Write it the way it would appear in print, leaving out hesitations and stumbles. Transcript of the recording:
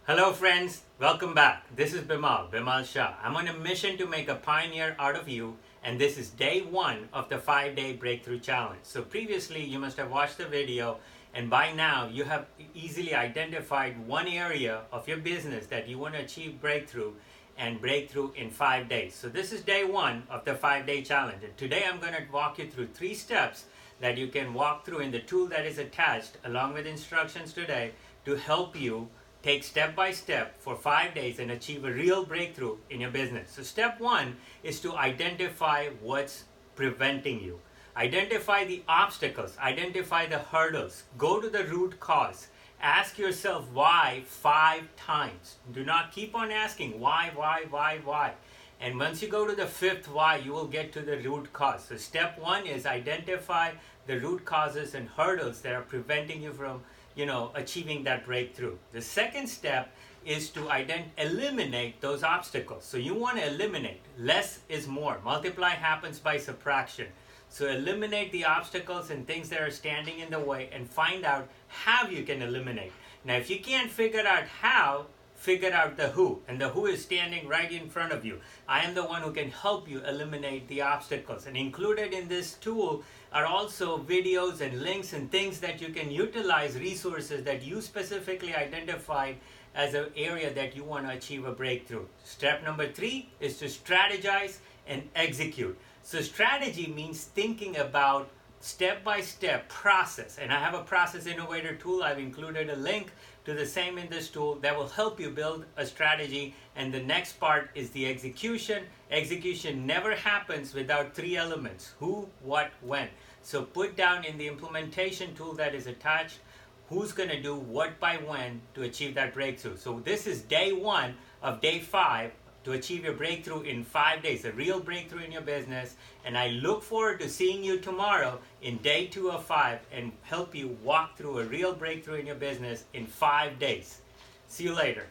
Hello friends, welcome back. This is Bimal Shah. I'm on a mission to make a pioneer out of you, and this is day one of the 5-day breakthrough challenge. So previously you must have watched the video, and by now you have easily identified one area of your business that you want to achieve breakthrough in 5 days. So this is day one of the 5-day challenge, and today I'm going to walk you through 3 steps that you can walk through in the tool that is attached along with instructions today to help you take step by step for 5 days and achieve a real breakthrough in your business. So step one is to identify what's preventing you. Identify the obstacles, identify the hurdles, go to the root cause. Ask yourself why 5 times. Do not keep on asking why. And once you go to the 5th why, you will get to the root cause. So step one is identify the root causes and hurdles that are preventing you from achieving that breakthrough. The second step is to eliminate those obstacles. So you want to eliminate. Less is more. Multiply happens by subtraction. So eliminate the obstacles and things that are standing in the way and find out how you can eliminate. Now, if you can't figure out how, figure out the who, and the who is standing right in front of you. I am the one who can help you eliminate the obstacles, and included in this tool are also videos and links and things that you can utilize, resources that you specifically identified as an area that you want to achieve a breakthrough. Step number 3 is to strategize and execute. So strategy means thinking about step-by-step process, and I have a process innovator tool. I've included a link to the same in this tool that will help you build a strategy. And the next part is the execution. Execution never happens without 3 elements: who, what, when. So put down in the implementation tool that is attached who's going to do what by when to achieve that breakthrough. So this is day one of day 5 to achieve your breakthrough in 5 days, a real breakthrough in your business. And I look forward to seeing you tomorrow in day 2 of 5 and help you walk through a real breakthrough in your business in 5 days. See you later.